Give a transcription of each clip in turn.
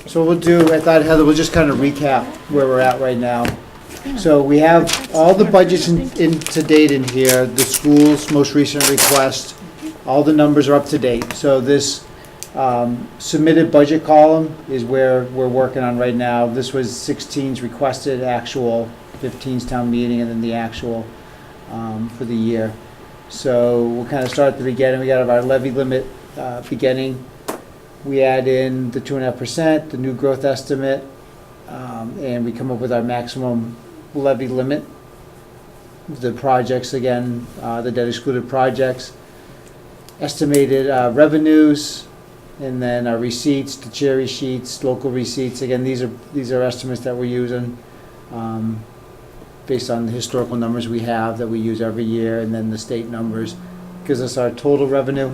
So we'll do, I thought Heather, we'll just kind of recap where we're at right now. So we have all the budgets in to date in here, the school's most recent request, all the numbers are up to date. So this submitted budget column is where we're working on right now. This was 16's requested actual, 15's town meeting, and then the actual for the year. So we'll kind of start at the beginning. We got our levy limit beginning. We add in the 2.5%, the new growth estimate, and we come up with our maximum levy limit. The projects, again, the debt excluded projects, estimated revenues, and then our receipts, the cherry sheets, local receipts. Again, these are estimates that we're using based on the historical numbers we have that we use every year, and then the state numbers gives us our total revenue.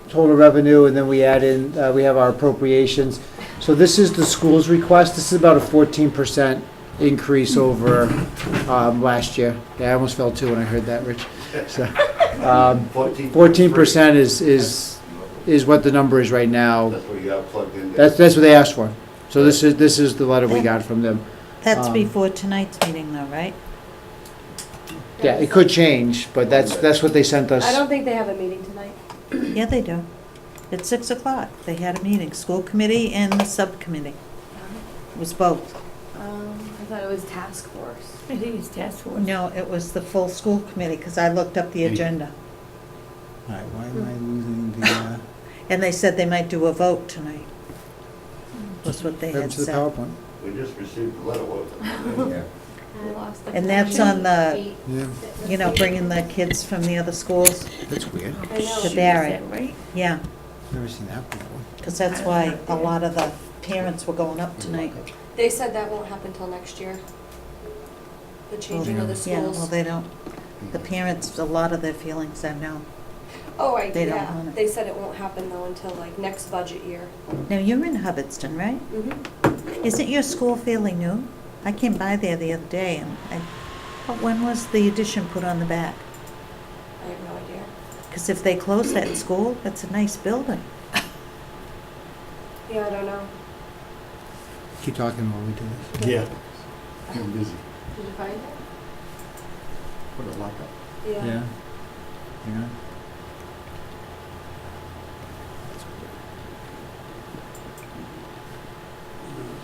Total revenue, and then we add in, we have our appropriations. So this is the school's request. This is about a 14% increase over last year. Yeah, I almost fell too when I heard that, Rich. So, 14% is what the number is right now. That's what you got plugged in. That's what they asked for. So this is the letter we got from them. That's before tonight's meeting though, right? Yeah, it could change, but that's what they sent us. I don't think they have a meeting tonight. Yeah, they do. At 6 o'clock, they had a meeting, school committee and the subcommittee. It was both. I thought it was task force. I think it's task force. No, it was the full school committee, because I looked up the agenda. All right, why am I losing the, And they said they might do a vote tonight. Was what they what happened had to the said. PowerPoint? We just received the letter, wasn't it? I lost the And that's on the, Yeah, you know, bringing the kids from the other schools. that's weird. I know. To Barrett. Right? Yeah, Never seen that before. because that's why a lot of the parents were going up tonight. They said that won't happen till next year. The changing of the Yeah, well, schools. they don't, the parents, a lot of their feelings are no. Oh, right, they don't yeah. want it. They said it won't happen though until like next budget year. Now, you're in Hubbardston, right? Mm-hmm. Isn't your school fairly new? I came by there the other day, and but when was the addition put on the back? I have no idea. Because if they close that school, that's a nice building. Yeah, I don't know. Keep talking while we do this. Yeah. I'm busy. Did you find it? Put a lock up. Yeah. Yeah. Yeah.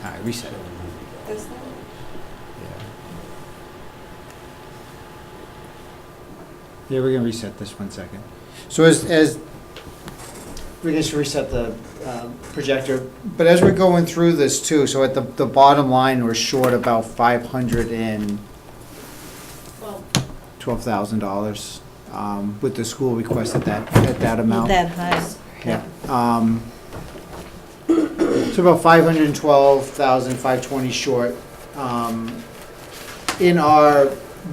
All right, reset it. This thing? Yeah, we're gonna reset this 1 second. So as we just reset the projector, but as we're going through this too, so at the bottom line, we're short about $512,000 with the school request at that amount. That high. Yeah. So about 512,520 short. In our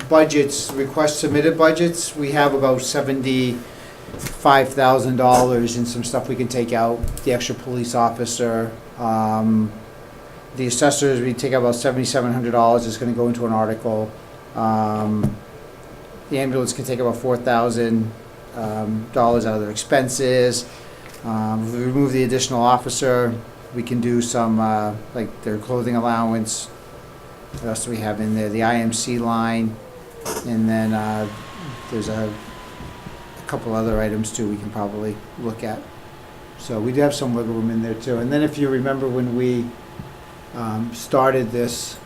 budgets, request submitted budgets, we have about $75,000 in some stuff we can take out, the extra police officer. The assessors, we take out about $7,700, it's gonna go into an article. The ambulance can take about $4,000 dollars out of their expenses. If we remove the additional officer, we can do some, like their clothing allowance. What else do we have in there? The IMC line, and then there's a couple other items too we can probably look at. So we do have some wiggle room in there too. And then if you remember when we started this,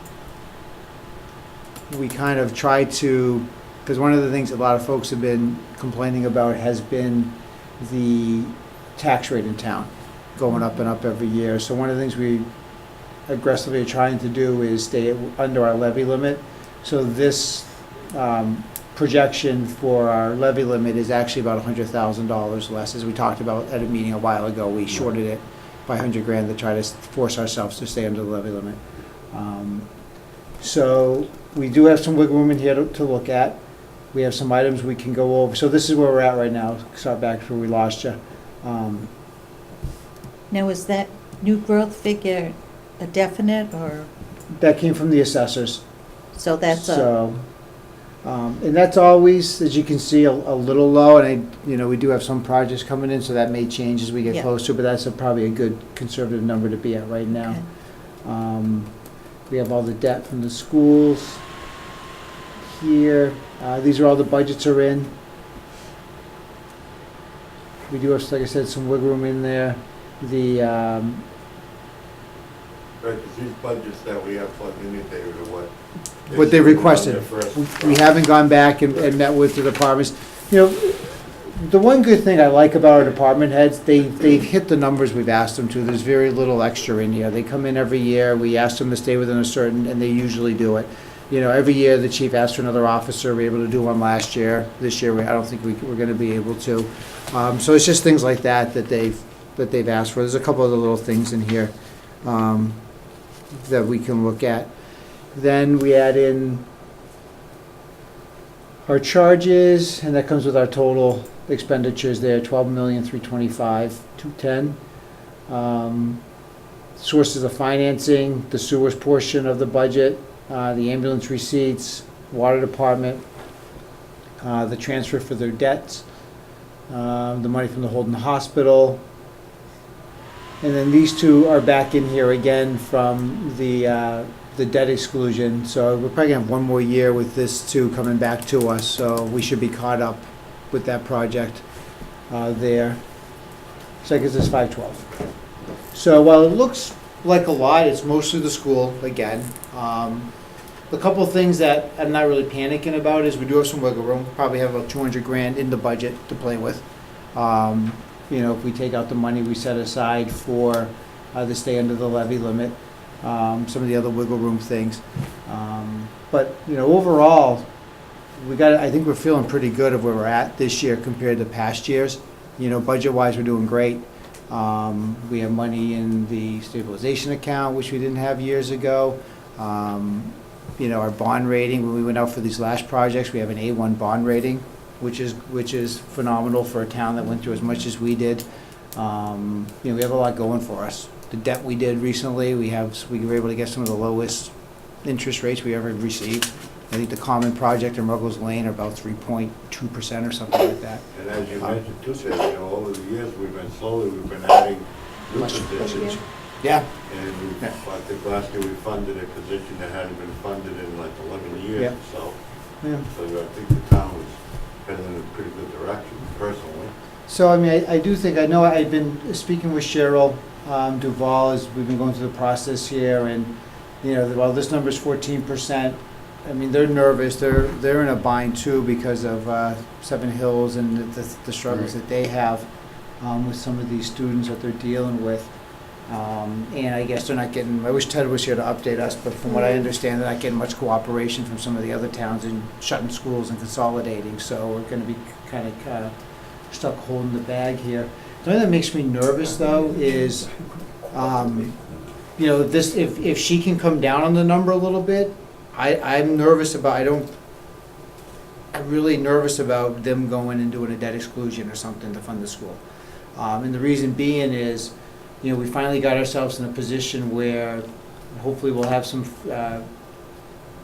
we kind of tried to, because one of the things a lot of folks have been complaining about has been the tax rate in town going up and up every year. So one of the things we aggressively are trying to do is stay under our levy limit. So this projection for our levy limit is actually about $100,000 less. As we talked about at a meeting a while ago, we shorted it by $100,000 to try to force ourselves to stay under the levy limit. So we do have some wiggle room in here to look at. We have some items we can go over. So this is where we're at right now. Start back to where we lost you. Now, is that new growth figure a definite, or, That came from the assessors. so that's a, So And that's always, as you can see, a little low, and we do have some projects coming in, so that may change as we get Yeah. closer, but that's probably a good conservative number to be at right now. Okay. We have all the debt from the schools here. These are all the budgets are in. We do have, like I said, some wiggle room in there. The, Right, 'cause these budgets that we have plugged in, David, are what? what they requested. Their first We haven't gone back and met with the departments. The one good thing I like about our department heads, they've hit the numbers we've asked them to. There's very little extra in here. They come in every year, we ask them to stay within a certain, and they usually do it. Every year, the chief asks for another officer, we were able to do one last year. This year, I don't think we're gonna be able to. So it's just things like that they've asked for. There's a couple other little things in here that we can look at. Then we add in our charges, and that comes with our total expenditures there, 12,325,210. Sources of financing, the sewers portion of the budget, the ambulance receipts, water department, the transfer for their debts, the money from the Holden Hospital. And then these two are back in here again from the debt exclusion. So we're probably gonna have one more year with this two coming back to us, so we should be caught up with that project there. So that gives us 512. So while it looks like a lot, it's mostly the school again. The couple of things that I'm not really panicking about is we do have some wiggle room. Probably have about 200 grand in the budget to play with. If we take out the money we set aside for the stay under the levy limit, some of the other wiggle room things. But overall, I think we're feeling pretty good of where we're at this year compared to past years. Budget-wise, we're doing great. We have money in the stabilization account, which we didn't have years ago. Our bond rating, when we went out for these last projects, we have an A1 bond rating, which is phenomenal for a town that went through as much as we did. We have a lot going for us. The debt we did recently, we were able to get some of the lowest interest rates we ever received. I think the common project in Ruggles Lane are about 3.2% or something like that. And as you mentioned too, Dave, over the years, we've been adding new Much- positions. Yeah, And I think last year we funded a position that hadn't been funded in like 11 years Yeah. or so. yeah. So I think the town was heading in a pretty good direction, personally. So, I do think, I know I've been speaking with Cheryl Duval as we've been going through the process here, and, while this number's 14%, they're nervous, they're in a bind too because of Seven Hills and the struggles that they have with some of these students that they're dealing with. And I guess they're not getting, I wish Ted was here to update us, but from what I understand, they're not getting much cooperation from some of the other towns in shutting schools and consolidating, so we're gonna be kind of stuck holding the bag here. The thing that makes me nervous, though, is, if she can come down on the number a little bit, I'm nervous about, I'm really nervous about them going and doing a debt exclusion or something to fund the school. And the reason being is, we finally got ourselves in a position where hopefully we'll have some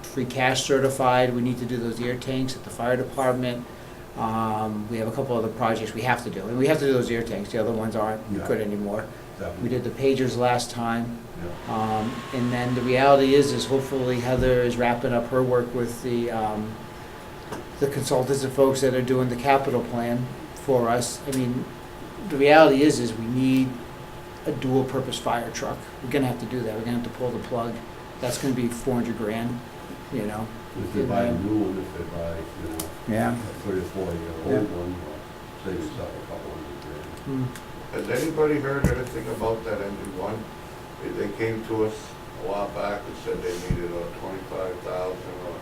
free cash certified. We need to do those air tanks at the fire department. We have a couple other projects we have to do, and we have to do those air tanks. The other ones aren't good anymore. We did the pagers last time. And then the reality is hopefully Heather is wrapping up her work with the consultants and folks that are doing the capital plan for us. The reality is we need a dual-purpose fire truck. We're gonna have to do that. We're gonna have to pull the plug. That's gonna be 400 grand, If they buy a new one, if they buy, Yeah. a 3 or 4 year old one, save yourself a couple hundred grand. Has anybody heard anything about that engine one? They came to us a while back and said they needed 25,000 or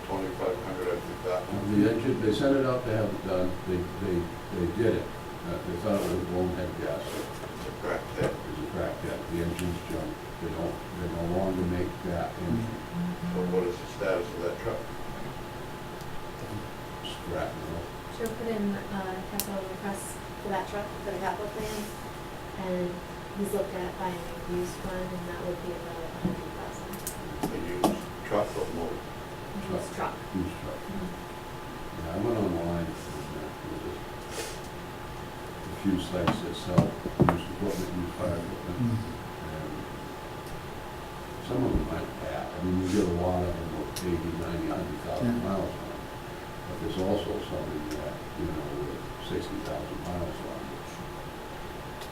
2,500, I think that one. The engine, they sent it out to have it done, they did it. They thought it was blown head gas. It's a crack head. It was a crack gas, the engine's junk. They no longer make that engine. So what is the status of that truck? Scrap, She'll put in capital requests for that truck, for the capital plan, and he's looked at buying a used one, and that would be about $100,000. A used truck or motor? used truck. Used truck. Yeah, I went online, and there's a few sites that sell used equipment, used fire equipment, and some of them aren't bad. I mean, you get a lot of them with 80, 90, 100,000 Yeah. miles on them. But there's also some in that, with 60,000 miles on them.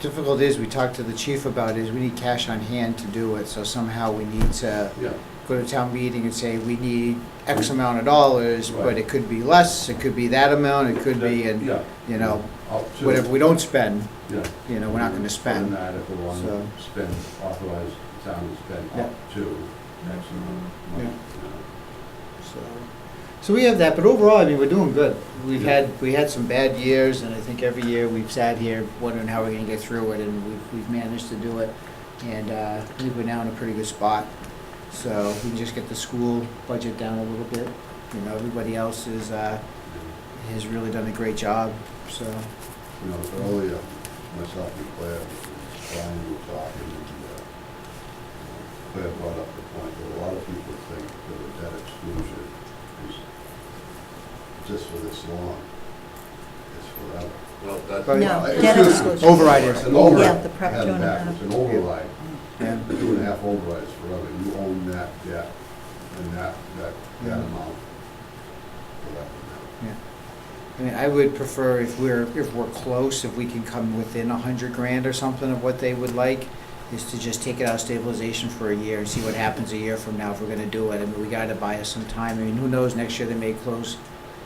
Difficult is, we talked to the chief about is we need cash on hand to do it, so somehow we need to Yeah, go to town meeting and say, we need X amount of dollars, but Right. it could be less, it could be that amount, it could be, and, yeah. you know, Up to- whatever we don't spend, Yeah. you know, we're not gonna Other spend. than that, if we want So- to spend, authorize the town to spend Yeah. up to X amount of money, So we have that, but overall, I mean, we're doing good. We had some bad years, and I think every year we've sat here wondering how we're gonna get through it, and we've managed to do it. And, I think we're now in a pretty good spot. So we can just get the school budget down a little bit. You know, everybody else has really done a great job, so. Earlier, myself and Claire, Brian were talking, and Claire brought up the point that a lot of people think that a debt exclusion is just for this long, it's forever. Well, that's. But- No, Excuse debt me. exclusion. Override is. It's an override. Yeah, the prep I had it 2.5. backwards. An override, Yeah. the 2.5 override is forever, you own that debt and that Yeah. amount forever now. I mean, I would prefer if we're close, if we can come within 100 grand or something of what they would like, is to just take it out of stabilization for a year and see what happens a year from now if we're gonna do it. I mean, we gotta buy us some time. I mean, who knows, next year they may close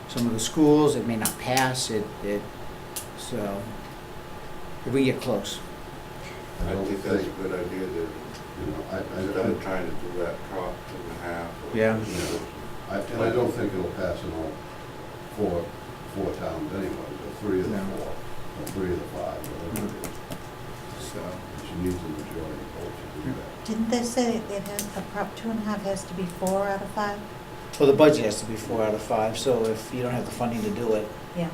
some of the schools, it may not pass, so, if we get close. I I don't think that's think, a good idea to, instead of trying to do that drop 2.5. or- Yeah. And I don't think it'll pass in all four towns anyways, or 3 of the No. 4, or 3 of the 5, whatever it is. So, But you need the majority vote to do that. Didn't they say it has, a prop 2.5 has to be 4 out of 5? well, the budget has to be 4 out of 5, so if you don't have the funding to do it, Yeah.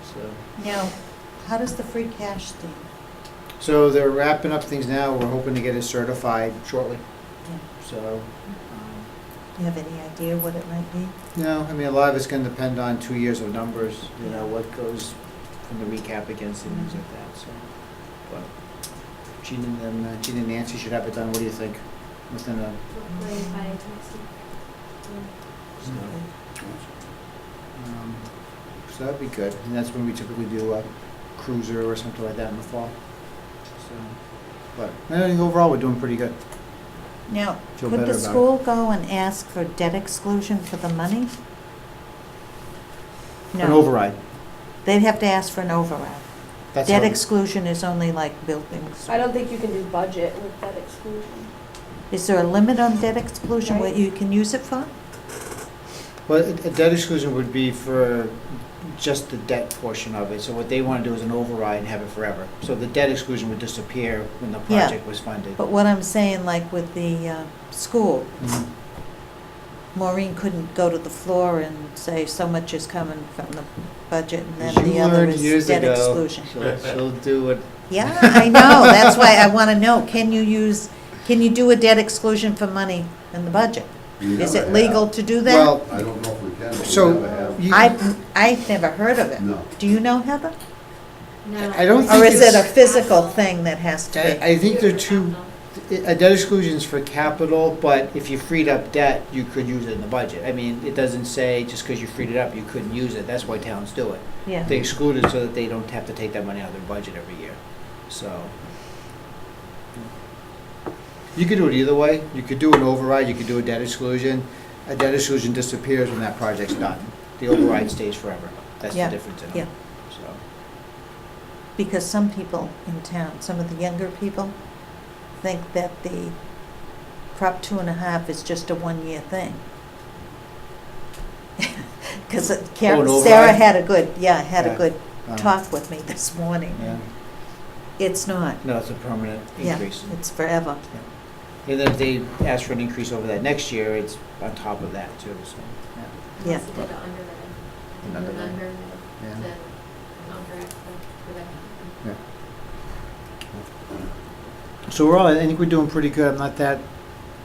so. Now, how does the free cash stand? So they're wrapping up things now, we're hoping to get it certified shortly, Yeah. so. Do you have any idea what it might be? No, I mean, a lot of it's gonna depend on 2 years of numbers, you know, what goes from the recap against and things like that, so. But Gene and Nancy should have it done, what do you think? Within a, Hopefully by next week. so that'd be good, and that's when we typically do a cruiser or something like that in the fall, so. But, I think overall, we're doing pretty good. Now, Feel could better the about it. school go and ask for debt exclusion for the money? An No, override. they'd have to ask for an override. That's Debt how- exclusion is only like buildings. I don't think you can do budget with that exclusion. Is there a limit on debt exclusion, what Right. you can use it for? Well, a debt exclusion would be for just the debt portion of it, so what they wanna do is an override and have it forever. So the debt exclusion would disappear when the Yeah. project was funded. But what I'm saying, like with the school, Mhm. Maureen couldn't go to the floor and say so much is coming from the budget and As then you the other learned is years debt ago, exclusion. She'll do it. Yeah, I know, that's why I wanna know, can you do a debt exclusion for money in the budget? We Is never it legal have. to do that? Well, I don't know if we can, but So, we never have. you- I've never heard of it. No. Do you know, Heather? No. I don't Or think is it a it's- physical thing that has to be? I think they're two, a debt exclusion is for capital, but if you freed up debt, you could use it in the budget. I mean, it doesn't say just because you freed it up, you couldn't use it, that's why towns do it. Yeah, They exclude it so that they don't have to take that money out of their budget every year, so. You could do it either way, you could do an override, you could do a debt exclusion. A debt exclusion disappears when that project's done. The override stays forever, that's the Yeah, difference in it. yeah. So, because some people in town, some of the younger people, think that the Prop 2.5 is just a one-year thing. Because an Sarah override? had a good, had a Yeah. good um, talk with me this morning. Yeah, It's not, no, it's a permanent yeah, increase. it's forever. And then if they ask for an increase over that next year, it's on top of that too, so, Yeah. Unless you did the underwriting. And Another then one. under yeah. the contract for that. So we're all, I think we're doing pretty good. I'm not that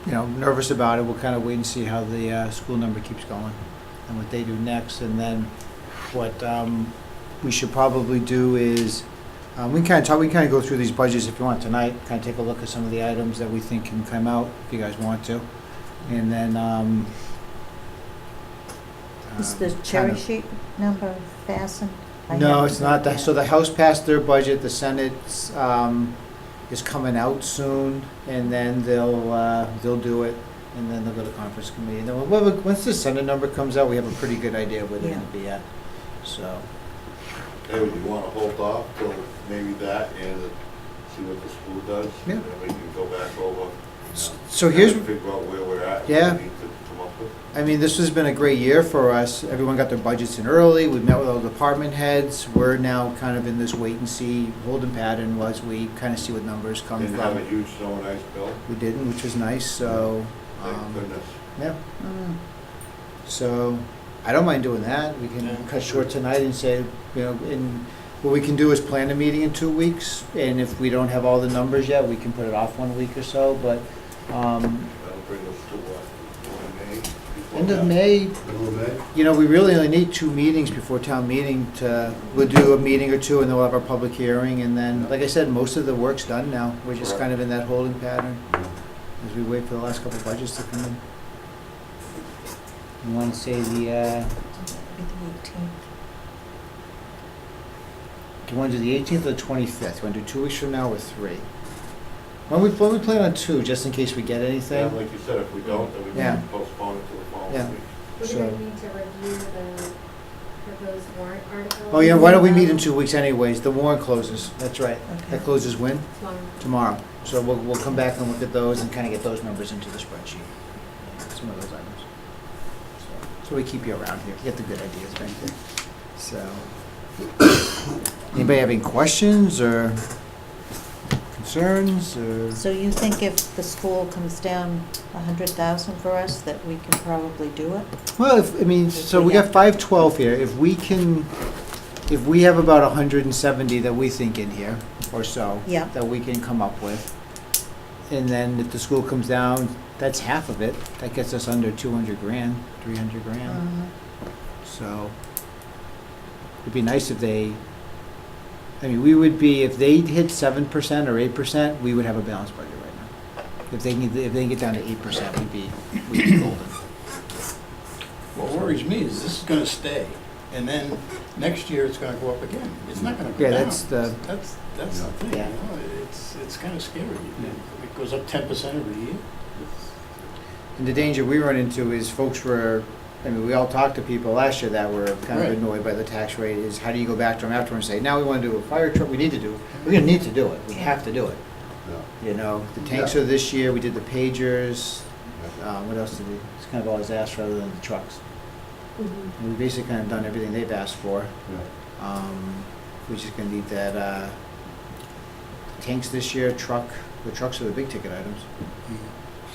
nervous about it. We'll kind of wait and see how the school number keeps going and what they do next. And then what we should probably do is, we can kind of go through these budgets if you want tonight, kind of take a look at some of the items that we think can come out, if you guys want to. And then, Is the kind cherry of- sheet number fastened? I No, haven't it's not. read that. So the House passed their budget, the Senate's is coming out soon, and then they'll do it, and then they'll go to conference committee. And then once the Senate number comes out, we have a pretty good idea where they're Yeah. gonna be at, so. Hey, would you wanna hold off till maybe that and see what the school does? Yeah. And then we can go back over. So here's, Figure out where we're at. what Yeah. we need to come up with. I mean, this has been a great year for us. Everyone got their budgets in early. We met with all the department heads. We're now kind of in this wait and see holding pattern as we kind of see what numbers come Didn't have a from. huge snow and ice bill, We didn't, which was nice, so, thank goodness. yeah. Mm. So, I don't mind doing that. We can Yeah. cut short tonight and say, what we can do is plan a meeting in 2 weeks, and if we don't have all the numbers yet, we can put it off 1 week or so, but, That'll bring us to what, May? before end of that? May, Middle of May? we really only need 2 meetings before town meeting we'll do a meeting or two, and then we'll have our public hearing, and then, like I said, most of the work's done now. We're just Correct. kind of in that holding pattern Yeah. as we wait for the last couple of budgets to come in. You want to say the, Be the 18th. do you want to do the 18th or the 25th? You want to do 2 weeks from now or 3? Why don't we plan on 2, just in case we get Yeah, anything? like you said, if we don't, then we Yeah. can postpone it to the Yeah. following week. We're So- gonna need to review the proposed warrant article. Oh, yeah, why don't we meet in 2 weeks anyways? The warrant closes, that's right. Okay. That closes when? Tomorrow. Tomorrow. So we'll come back and look at those and kind of get those numbers into the spreadsheet. Some of those items. So we keep you around here, get the good ideas back there. So, anybody have any questions or concerns or? So you think if the school comes down 100,000 for us, that we can probably do it? Well, so we got 512 here. If we have about 170 that we think in here or so. Yeah. That we can come up with. And then if the school comes down, that's half of it. That gets us under 200 grand, 300 grand. Mhm. So it'd be nice if we would be, if they hit 7% or 8%, we would have a balanced budget right now. If they can get down to 8%, we'd be golden. What worries me is this is gonna stay, and then next year it's gonna go up again. It's not gonna go Yeah, down. that's the- That's the thing, Yeah. it's kinda scary. It goes up 10% every year. And the danger we run into is folks we all talked to people last year that were kind of Right. annoyed by the tax rate, is how do you go back to them afterwards and say, now we want to do a fire truck, we're gonna need to do it, we have to do it. Yeah. The tanks are this year, we did the pagers, what else did we, it's kind of always asked rather than the trucks. Mhm. And we've basically kind of done everything they've asked for. Yeah. We're just gonna need that, tanks this year, the trucks are the big ticket items,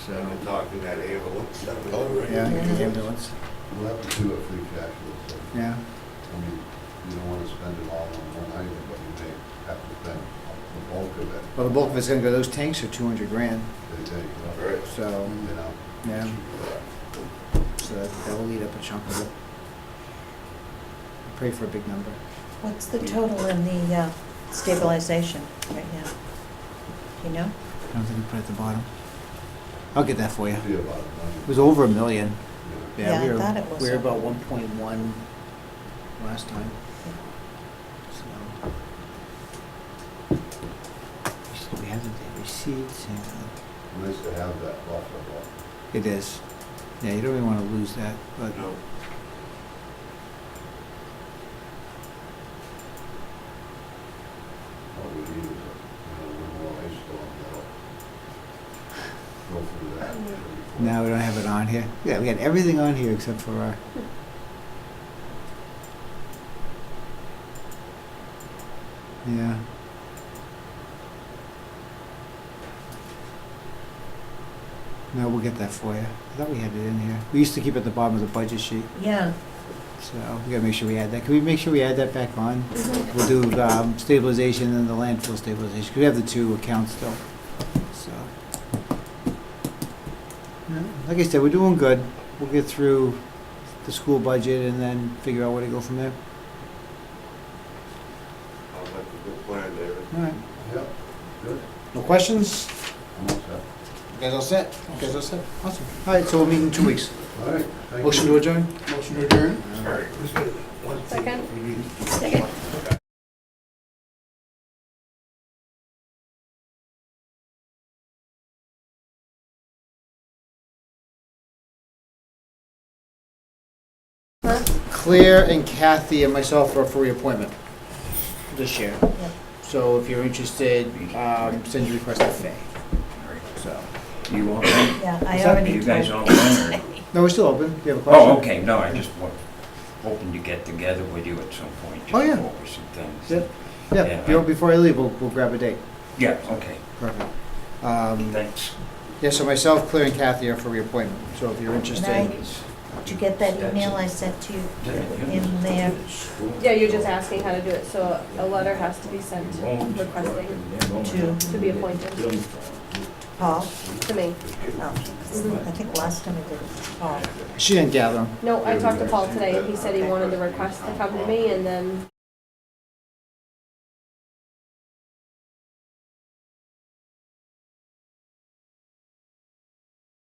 so, And we're talking that ambulance. Oh, right. yeah, Yeah. ambulance, We'll have to do a free cash flow, so, yeah. you don't wanna spend it all on one item, but you may have to spend the bulk of it. Well, the bulk of it's gonna go, those tanks are 200 grand, There you go. Right. so, You know, yeah, so that will eat up a chunk of it. Pray for a big number. What's the total in the stabilization right now? You know? I don't think we put it at the bottom. I'll get that for you. it'd be about a It was over $1 million. million. Yeah, we I were- thought it was We were over. about 1.1 last time. So we have the receipts and Nice to have that buffer, but it is. Yeah, you don't really want to lose that, but No. all we need is one more ice storm that'll go through that. now we don't have it on here. Yeah, we got everything on here except for our. Yeah. No, we'll get that for you. I thought we had it in here. We used to keep it at the bottom of the budget sheet, Yeah. so we gotta make sure we add that. Can we make sure we add that back on? Mhm. We'll do stabilization and the landfill stabilization, 'cause we have the two accounts still, so. Yeah, like I said, we're doing good. We'll get through the school budget and then figure out where to go from there. Sounds like a good plan, David. All right. Yep, good. No questions? I'm all set. You guys all set? You guys all set? Awesome. All right, so we'll meet in 2 weeks. All right, thank you. Motion to adjourn? Motion to adjourn? Second? Second. Claire and Kathy and myself are for reappointment this year. Yep. So if you're interested, send your request to Faye. So, You all, Yeah, I What's that? already you guys told. all done, or? no, we're still open. Do you have a question? Oh, okay, no, I just was hoping to get together with you at some point, Oh, just yeah. go over some things. Yep. Yeah, Yeah, if you want- before I leave, we'll grab a date. Yeah, okay, Perfect. thanks. Yeah, so myself, Claire, and Kathy are for reappointment. So if you're interested, Did you get that email I sent to you in there? Yeah, you're just asking how to do it, so a letter has to be sent requesting to be appointed Paul? to me. Oh, I think last time I did it to Paul. she didn't gather them. No, I talked to Paul today and he said he wanted the request to come to me and then